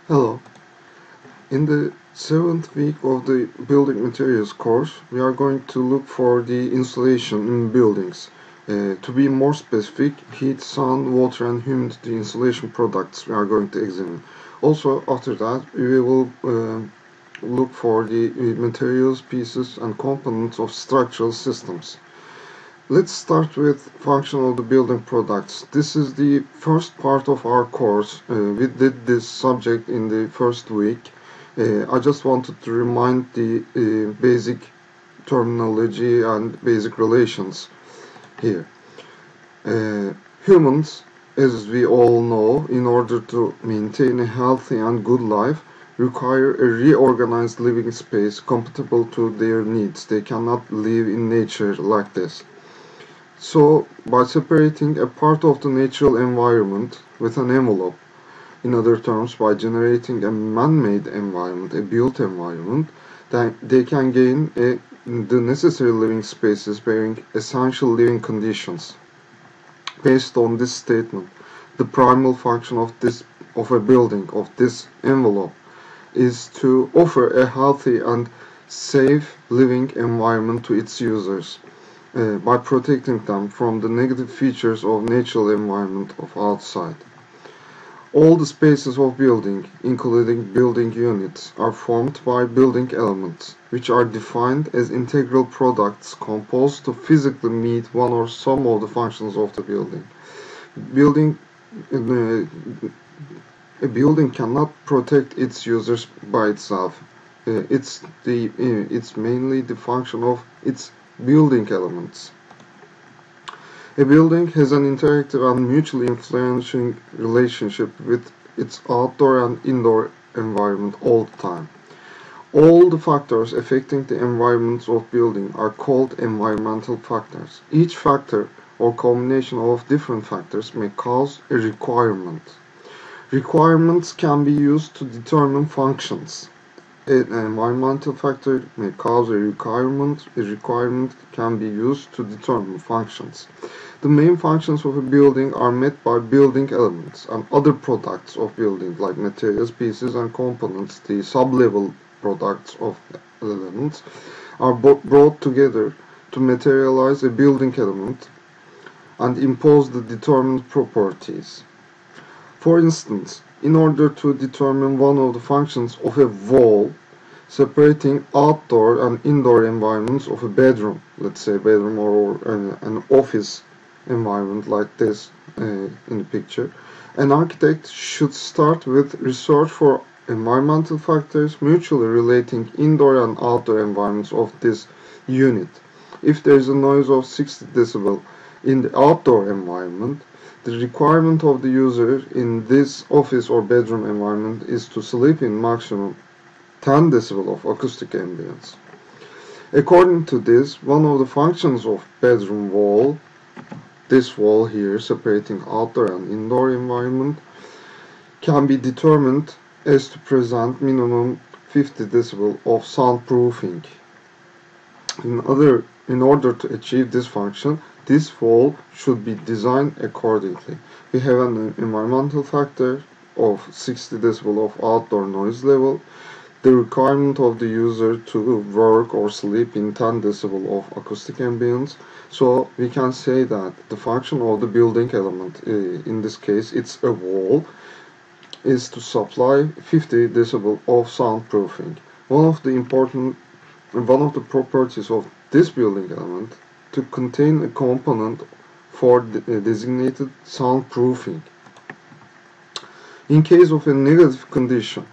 Hello. In the seventh week of the building materials course, we are going to look for the insulation in buildings. To be more specific, heat, sun, water and humidity insulation products we are going to examine. Also, after that, we will look for the materials, pieces and components of structural systems. Let's start with function of the building products. This is the first part of our course. We did this subject in the first week. I just wanted to remind the basic terminology and basic relations here. Humans, as we all know, in order to maintain a healthy and good life, require a reorganized living space compatible to their needs. They cannot live in nature like this. So, by separating a part of the natural environment with an envelope, in other terms, by generating a man-made environment, a built environment, then they can gain the necessary living spaces bearing essential living conditions. Based on this statement, the primal function of a building, of this envelope, is to offer a healthy and safe living environment to its users. By protecting them from the negative features of natural environment of outside. All the spaces of building, including building units, are formed by building elements, which are defined as integral products composed to physically meet one or some of the functions of the building. Building a building cannot protect its users by itself. It's mainly the function of its building elements. A building has an interactive and mutually influencing relationship with its outdoor and indoor environment all the time. All the factors affecting the environments of building are called environmental factors. Each factor or combination of different factors may cause a requirement. Requirements can be used to determine functions. An environmental factor may cause a requirement. A requirement can be used to determine functions. The main functions of a building are met by building elements and other products of building like materials, pieces and components. The sub-level products of elements are brought together to materialize a building element and impose the determined properties. For instance, in order to determine one of the functions of a wall, separating outdoor and indoor environments of a bedroom, let's say bedroom or an office environment like this in the picture, an architect should start with research for environmental factors mutually relating indoor and outdoor environments of this unit. If there is a noise of 60 decibel in the outdoor environment, the requirement of the user in this office or bedroom environment is to sleep in maximum 10 decibel of acoustic ambience. According to this, one of the functions of bedroom wall, this wall here separating outdoor and indoor environment, can be determined as to present minimum 50 decibel of soundproofing. In order to achieve this function, this wall should be designed accordingly. We have an environmental factor of 60 decibel of outdoor noise level, the requirement of the user to work or sleep in 10 decibel of acoustic ambience. So we can say that the function of the building element, in this case it's a wall, is to supply 50 decibel of soundproofing. One of the properties of this building element to contain a component for designated soundproofing. In case of a negative condition,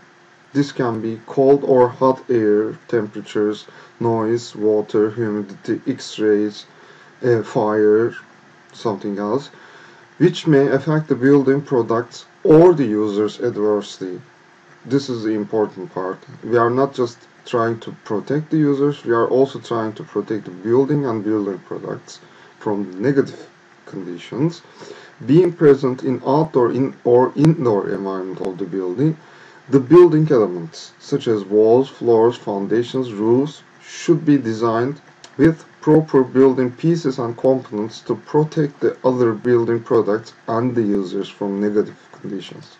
this can be cold or hot air, temperatures, noise, water, humidity, X-rays, fire, something else, which may affect the building products or the users adversely. This is the important part. We are not just trying to protect the users, we are also trying to protect the building and building products from negative conditions. Being present in outdoor or indoor environment of the building, the building elements, such as walls, floors, foundations, roofs, should be designed with proper building pieces and components to protect the other building products and the users from negative conditions.